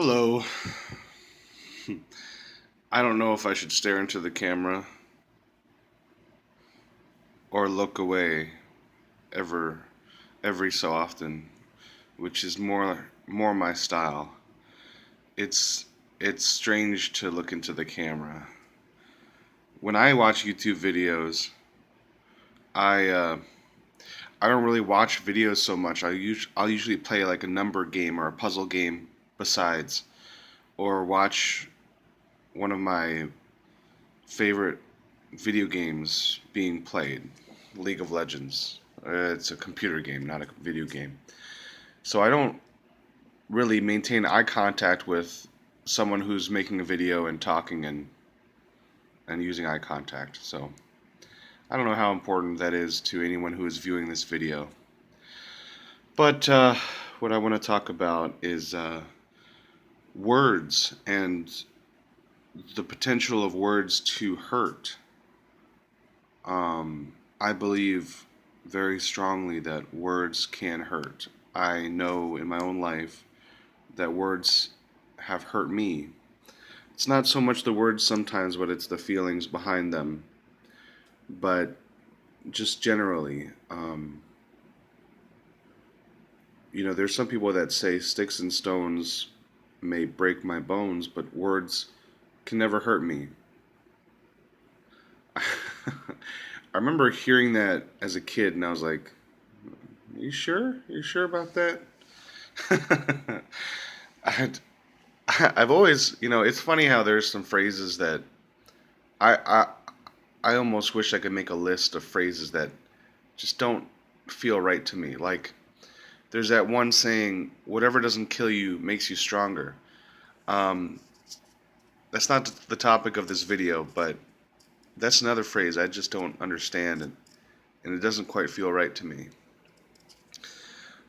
Hello. I don't know if I should stare into the camera or look away ever every so often, which is more my style. It's it's strange to look into the camera. When I watch YouTube videos, I uh, I don't really watch videos so much. I'll usually play like a number game or a puzzle game besides, or watch one of my favorite video games being played, League of Legends. It's a computer game, not a video game. So I don't really maintain eye contact with someone who's making a video and talking and using eye contact. So I don't know how important that is to anyone who is viewing this video. But what I want to talk about is words and the potential of words to hurt. I believe very strongly that words can hurt. I know in my own life that words have hurt me. It's not so much the words sometimes, but it's the feelings behind them. But just generally, there's some people that say sticks and stones may break my bones, but words can never hurt me. I remember hearing that as a kid, and I was like, "You sure? You sure about that?" I, I've always, it's funny how there's some phrases that I, I I almost wish I could make a list of phrases that just don't feel right to me. Like there's that one saying, "Whatever doesn't kill you makes you stronger." Um, that's not the topic of this video, but that's another phrase I just don't understand, and it doesn't quite feel right to me.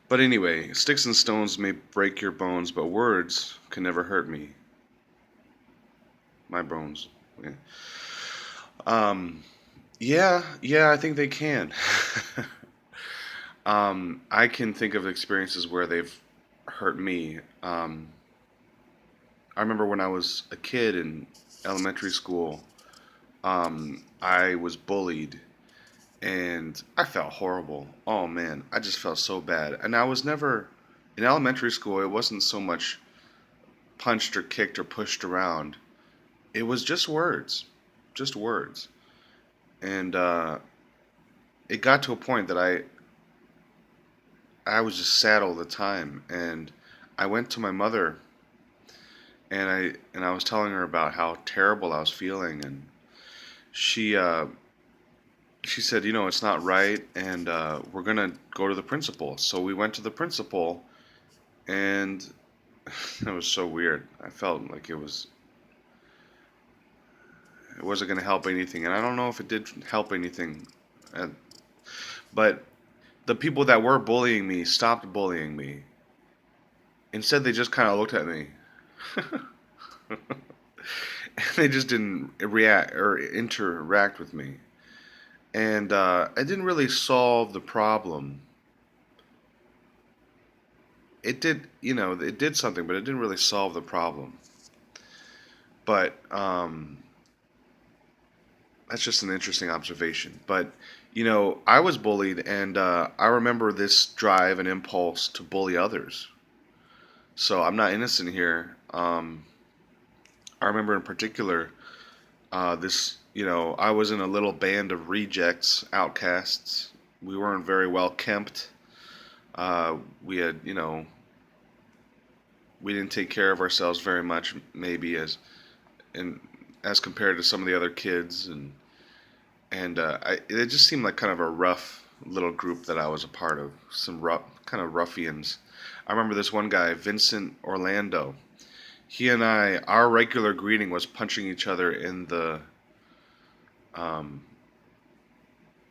But anyway, sticks and stones may break your bones, but words can never hurt me. My bones. Yeah. Um, yeah, I think they can. I can think of experiences where they've hurt me. I remember when I was a kid in elementary school, I was bullied and I felt horrible. Oh man, I just felt so bad. And I was never, in elementary school, it wasn't so much punched or kicked or pushed around. It was just words, just words. And it got to a point that I was just sad all the time. And I went to my mother and I was telling her about how terrible I was feeling, and she uh, she said, it's not right, and we're gonna go to the principal. So we went to the principal, and it was so weird. I felt like it wasn't gonna help anything, and I don't know if it did help anything. Uh, but the people that were bullying me stopped bullying me. Instead, they just kind of looked at me. They just didn't react or interact with me. And it didn't really solve the problem. It did, it did something, but it didn't really solve the problem. But that's just an interesting observation. But I was bullied, and I remember this drive and impulse to bully others. So I'm not innocent here. I remember in particular this. I was in a little band of rejects, outcasts. We weren't very well kempt. We had, we didn't take care of ourselves very much, maybe in as compared to some of the other kids, and it just seemed like kind of a rough little group that I was a part of. Some rough, kind of ruffians. I remember this one guy, Vincent Orlando. He and our regular greeting was punching each other um,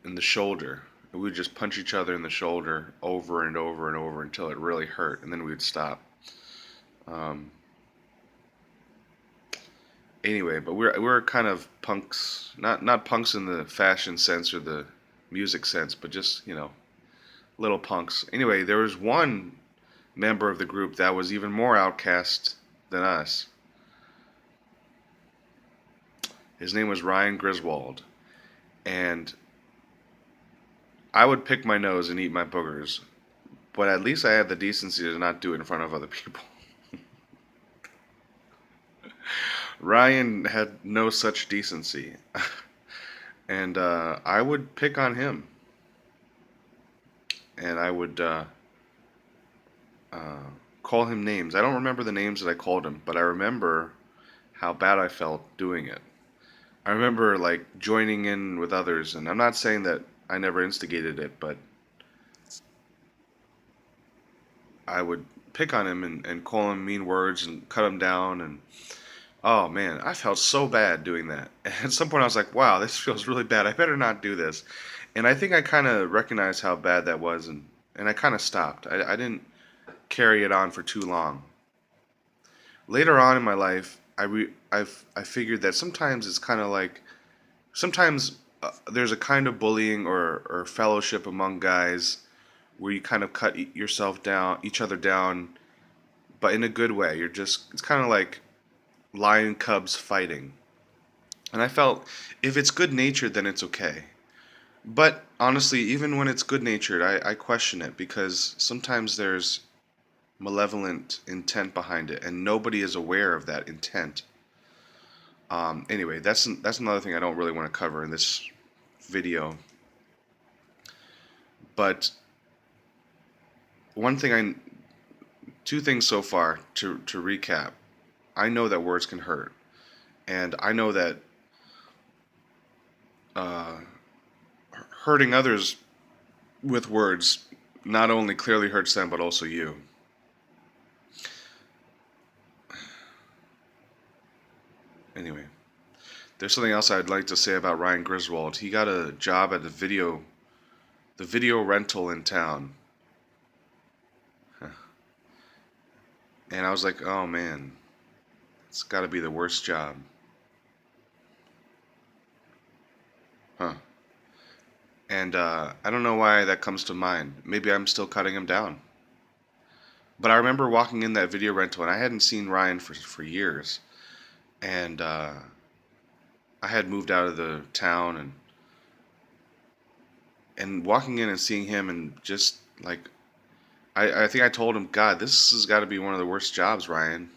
in the shoulder. We would just punch each other in the shoulder over and over and over until it really hurt, and then we would stop. Um, anyway, but we're kind of punks, not punks in the fashion sense or the music sense, but just little punks. Anyway, there was one member of the group that was even more outcast than us. His name was Ryan Griswold, and I would pick my nose and eat my boogers, but at least I had the decency to not do it in front of other people. Ryan had no such decency, and I would pick on him, and I would uh, call him names. I don't remember the names that I called him, but I remember how bad I felt doing it. I remember like joining in with others, and I'm not saying that I never instigated it, but I would pick on him and call him mean words and cut him down. And oh man, I felt so bad doing that. At some point, I was like, wow, this feels really bad. I better not do this. And I think I kind of recognized how bad that was, and I kind of stopped. I didn't carry it on for too long. Later on in my life, I figured that sometimes it's kind of like sometimes there's a kind of bullying or fellowship among guys where you kind of cut yourself down, each other down, but in a good way. You're just it's kind of like lion cubs fighting. And I felt if it's good natured, then it's okay. But honestly, even when it's good natured, I question it because sometimes there's malevolent intent behind it, and nobody is aware of that intent. Anyway, that's another thing I don't really want to cover in this video. But one thing I, two things so far to recap. I know that words can hurt, and I know that uh, hurting others with words not only clearly hurts them, but also you. Anyway, there's something else I'd like to say about Ryan Griswold. He got a job at the video rental in town, and I was like, oh man, it's got to be the worst job, huh? And I don't know why that comes to mind. Maybe I'm still cutting him down. But I remember walking in that video rental, and I hadn't seen Ryan for years, and I had moved out of the town, and walking in and seeing him, and just like I think I told him, God, this has got to be one of the worst jobs, Ryan.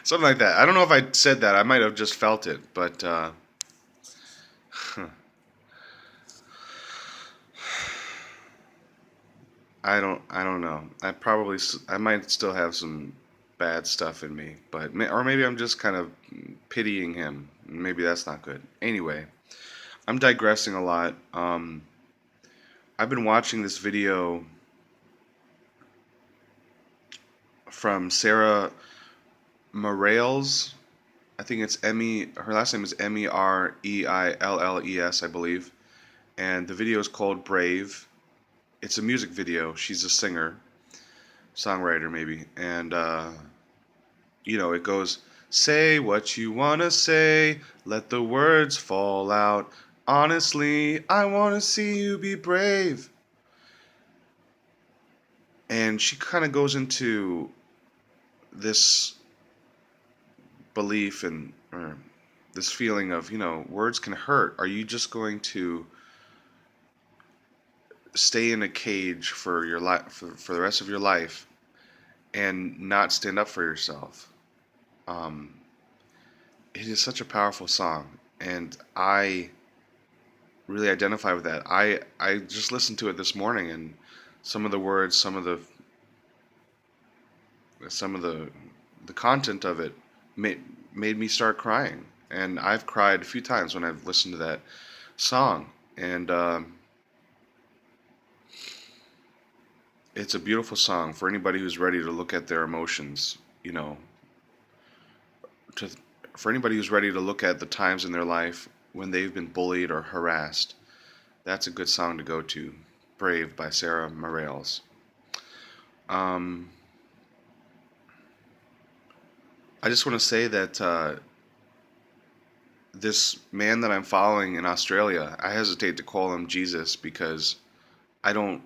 Something like that. I don't know if I said that. I might have just felt it, but I don't know. I might still have some bad stuff in me, but or maybe I'm just kind of pitying him. Maybe that's not good. Anyway, I'm digressing a lot. I've been watching this video from Sarah Morales. I think it's Emmy. Her last name is Mereilles, I believe. And the video is called Brave. It's a music video. She's a singer, songwriter maybe, and it goes, "Say what you wanna say, let the words fall out. Honestly, I wanna see you be brave." And she kind of goes into this belief and or this feeling of, words can hurt. Are you just going to stay in a cage for your life for the rest of your life and not stand up for yourself? Um, it is such a powerful song, and I really identify with that. I just listened to it this morning, and some of the words, some of the content of it made me start crying, and I've cried a few times when I've listened to that song, and it's a beautiful song for anybody who's ready to look at their emotions. To for anybody who's ready to look at the times in their life when they've been bullied or harassed. That's a good song to go to. Brave by Sarah Morales. Um, I just want to say that this man that I'm following in Australia, I hesitate to call him Jesus because I don't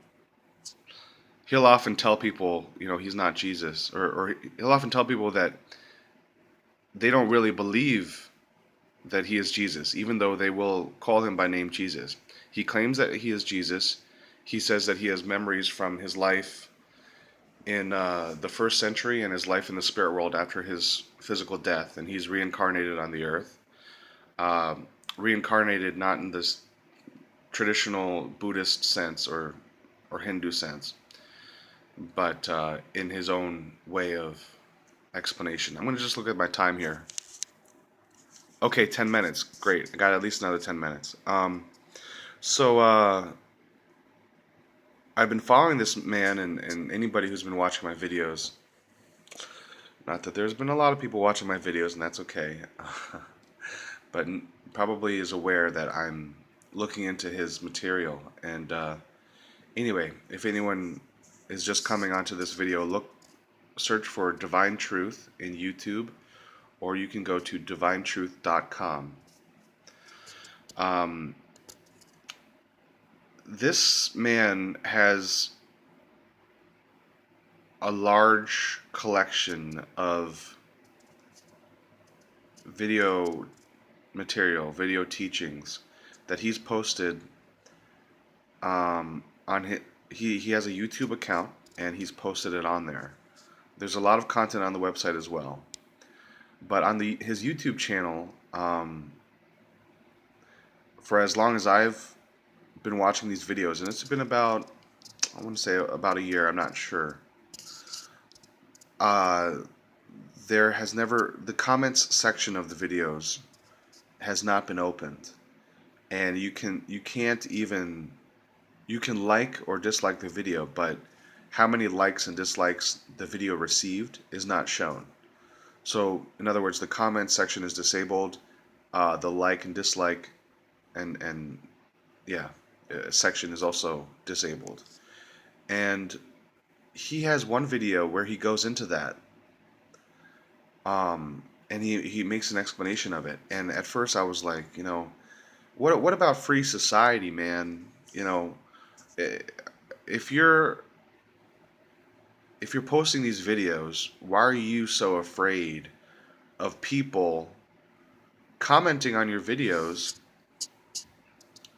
he'll often tell people, he's not Jesus, or he'll often tell people that they don't really believe that he is Jesus, even though they will call him by name Jesus. He claims that he is Jesus. He says that he has memories from his life in the first century and his life in the spirit world after his physical death, and he's reincarnated on the earth. Um, Reincarnated not in this traditional Buddhist sense or Hindu sense, but in his own way of explanation. I'm going to just look at my time here. Okay, 10 minutes. Great. I got at least another 10 minutes. So I've been following this man and anybody who's been watching my videos. Not that there's been a lot of people watching my videos, and that's okay. But probably is aware that I'm looking into his material. And anyway, if anyone is just coming onto this video, search for Divine Truth in YouTube, or you can go to divinetruth.com. This man has a large collection of video material, video teachings that he's posted on his, he has a YouTube account and he's posted it on there. There's a lot of content on the website as well, but on his YouTube channel, for as long as I've been watching these videos, and it's been about, I want to say about a year, I'm not sure. There has never, the comments section of the videos has not been opened, and you can't even, you can like or dislike the video, but how many likes and dislikes the video received is not shown. So in other words, the comment section is disabled, the like and dislike and yeah, section is also disabled. And he has one video where he goes into that, and he makes an explanation of it. And at first I was like, what about free society, man? Eh, if you're posting these videos, why are you so afraid of people commenting on your videos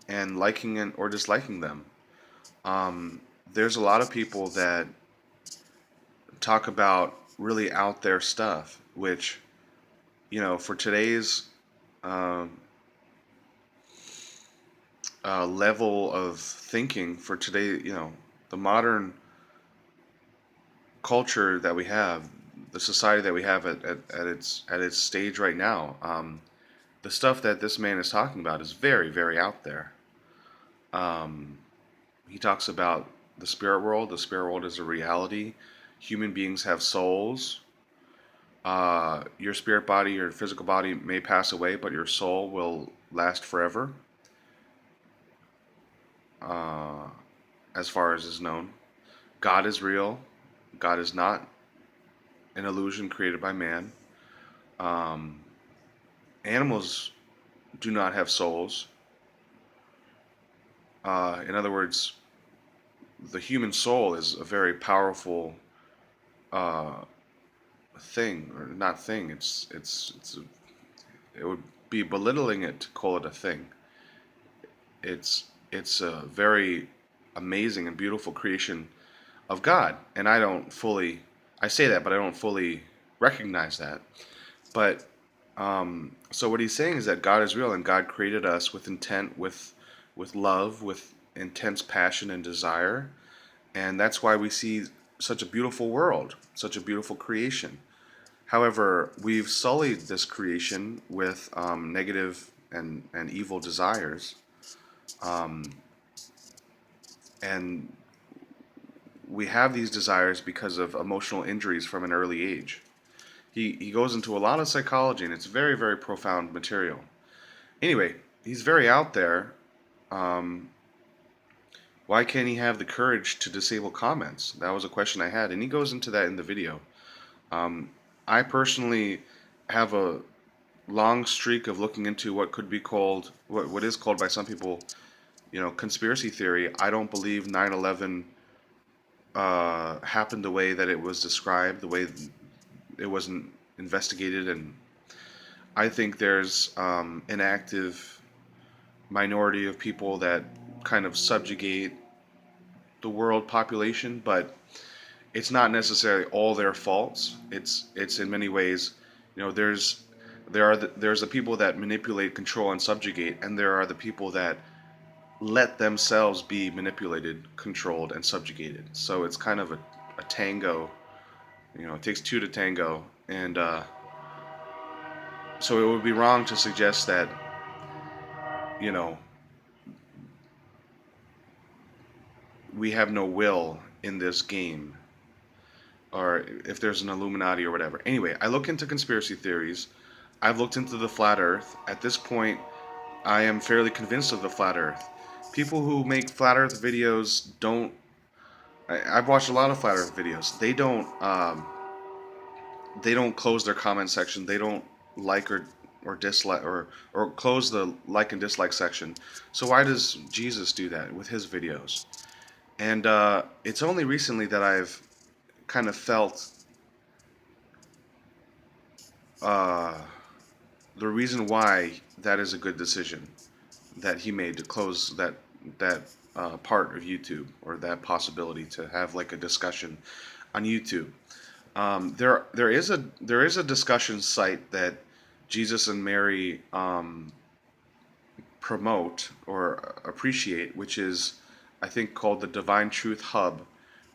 and liking or disliking them? There's a lot of people that talk about really out there stuff, which, for today's um, level of thinking, for today, the modern culture that we have, the society that we have at its stage right now, the stuff that this man is talking about is very, very out there. Um, he talks about the spirit world. The spirit world is a reality. Human beings have souls. Your spirit body, your physical body may pass away, but your soul will last forever, uh, as far as is known. God is real. God is not an illusion created by man. Um, Animals do not have souls. In other words, the human soul is a very powerful uh, thing, or not thing. It would be belittling it to call it a thing. It's a very amazing and beautiful creation of God, and I say that, but I don't fully recognize that. But so what he's saying is that God is real, and God created us with intent, with love, with intense passion and desire, and that's why we see such a beautiful world, such a beautiful creation. However, we've sullied this creation with negative and evil desires, um, and we have these desires because of emotional injuries from an early age. He goes into a lot of psychology, and it's very, very profound material. Anyway, he's very out there. Um, why can't he have the courage to disable comments? That was a question I had, and he goes into that in the video. Um, I personally have a long streak of looking into what could be called, what is called by some people, conspiracy theory. I don't believe 9/11 happened the way that it was described, the way it wasn't investigated, and I think there's an active minority of people that kind of subjugate the world population, but it's not necessarily all their faults. It's in many ways, there's the people that manipulate, control, and subjugate, and there are the people that let themselves be manipulated, controlled, and subjugated. So it's kind of a tango. It takes two to tango, and so it would be wrong to suggest that you know we have no will in this game, or if there's an Illuminati or whatever. Anyway, I look into conspiracy theories. I've looked into the flat Earth. At this point, I am fairly convinced of the flat Earth. People who make flat Earth videos don't. I've watched a lot of flat Earth videos. They don't close their comment section. They don't like or dislike or close the like and dislike section. So why does Jesus do that with his videos? And it's only recently that I've kind of felt uh, the reason why that is a good decision that he made to close that part of YouTube, or that possibility to have like a discussion on YouTube. There is a discussion site that Jesus and Mary promote or appreciate, which is, I think, called the Divine Truth Hub,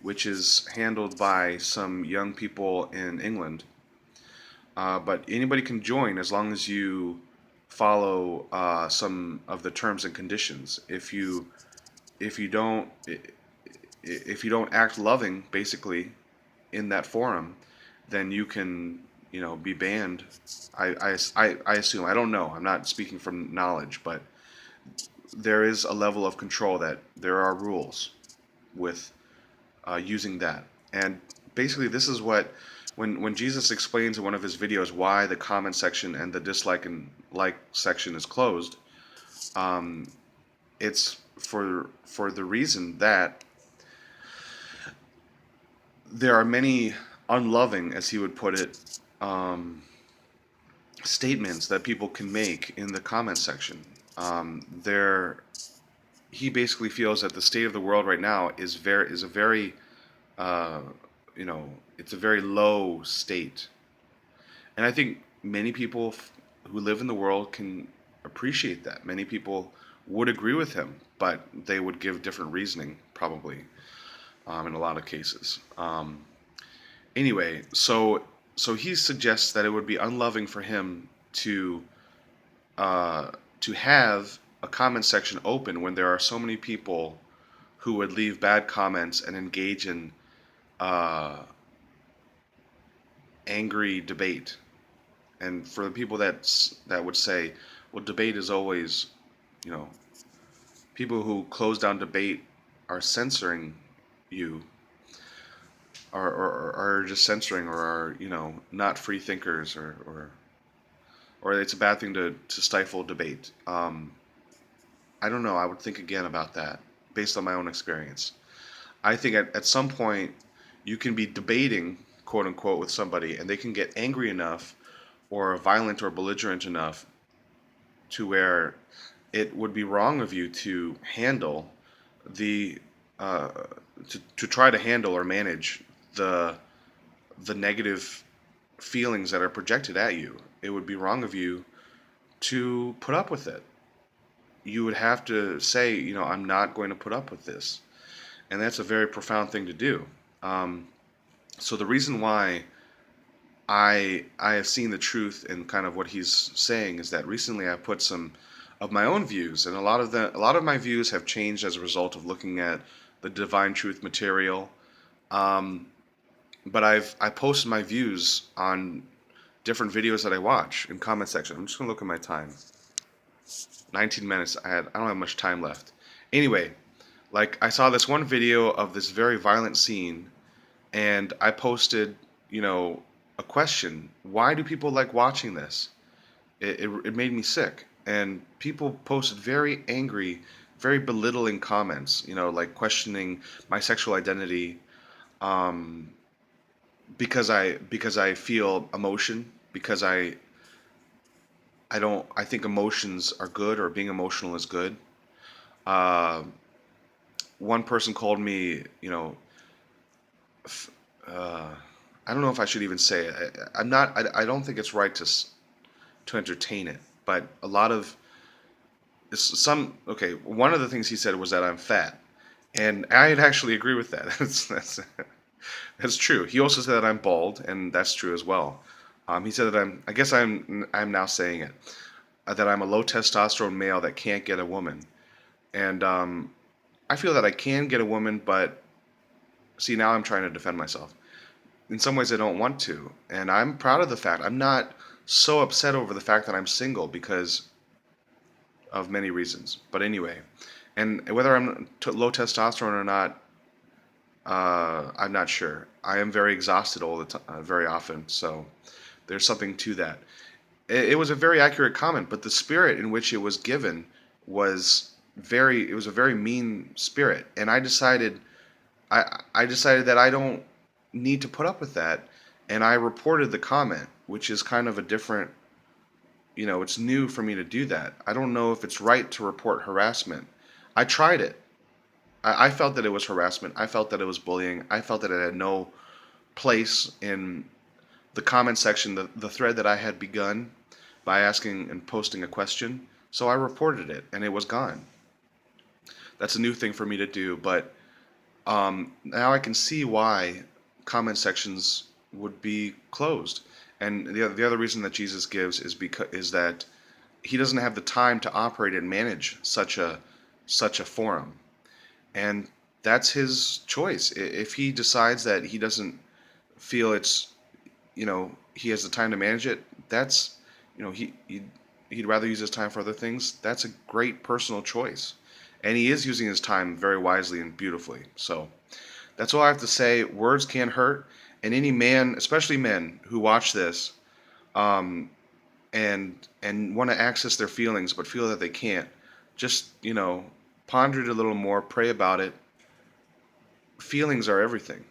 which is handled by some young people in England. But anybody can join as long as you follow some of the terms and conditions. If you don't act loving, basically, in that forum, then you can, be banned. I assume. I don't know. I'm not speaking from knowledge, but there is a level of control, that there are rules with using that. And basically, this is what, when Jesus explains in one of his videos why the comment section and the dislike and like section is closed, um, it's for the reason that there are many unloving, as he would put it, statements that people can make in the comment section. There, he basically feels that the state of the world right now is a very uh, it's a very low state, and I think many people who live in the world can appreciate that. Many people would agree with him, but they would give different reasoning, probably, in a lot of cases. Anyway, so he suggests that it would be unloving for him uh, to have a comment section open when there are so many people who would leave bad comments and engage in uh, angry debate. And for the people that would say, well, debate is always, you know, people who close down debate are censoring you, or are just censoring, or are, not free thinkers, or it's a bad thing to stifle debate. I don't know. I would think again about that based on my own experience. I think at some point you can be debating, quote unquote, with somebody, and they can get angry enough or violent or belligerent enough to where it would be wrong of you to handle the uh, to try to handle or manage the the negative feelings that are projected at you. It would be wrong of you to put up with it. You would have to say, I'm not going to put up with this, and that's a very profound thing to do. Um, so the reason why I have seen the truth in kind of what he's saying is that recently I've put some of my own views, and a lot of my views have changed as a result of looking at the Divine Truth material. Um, but I posted my views on different videos that I watch in comment section. I'm just gonna look at my time. 19 minutes. I don't have much time left. Anyway, like, I saw this one video of this very violent scene, and I posted, a question. Why do people like watching this? It made me sick. And people posted very angry, very belittling comments, like questioning my sexual identity, um, because I feel emotion, because I don't I think emotions are good, or being emotional is good. Uh, One person called me, f- uh, I don't know if I should even say it. I'm not. I don't think it's right to entertain it. But a lot of some. Okay, one of the things he said was that I'm fat, and I'd actually agree with that. That's true. He also said that I'm bald, and that's true as well. He said that I'm. I guess I'm now saying it, that I'm a low testosterone male that can't get a woman, and I feel that I can get a woman, but see, now I'm trying to defend myself. In some ways, I don't want to, and I'm proud of the fact. I'm not so upset over the fact that I'm single because of many reasons. But anyway, and whether I'm low testosterone or not, I'm not sure. I am very exhausted all the time, very often. So there's something to that. It was a very accurate comment, but the spirit in which it was given was very. It was a very mean spirit, and I decided that I don't need to put up with that, and I reported the comment, which is kind of a different. It's new for me to do that. I don't know if it's right to report harassment. I tried it. I felt that it was harassment. I felt that it was bullying. I felt that it had no place in the comment section, the thread that I had begun by asking and posting a question. So I reported it, and it was gone. That's a new thing for me to do, but now I can see why comment sections would be closed. And the other reason that Jesus gives is that he doesn't have the time to operate and manage such a forum, and that's his choice. If he decides that he doesn't feel he has the time to manage it, that's he'd rather use his time for other things. That's a great personal choice, and he is using his time very wisely and beautifully. So that's all I have to say. Words can hurt, and any man, especially men who watch this, um, and want to access their feelings but feel that they can't, just ponder it a little more, pray about it. Feelings are everything.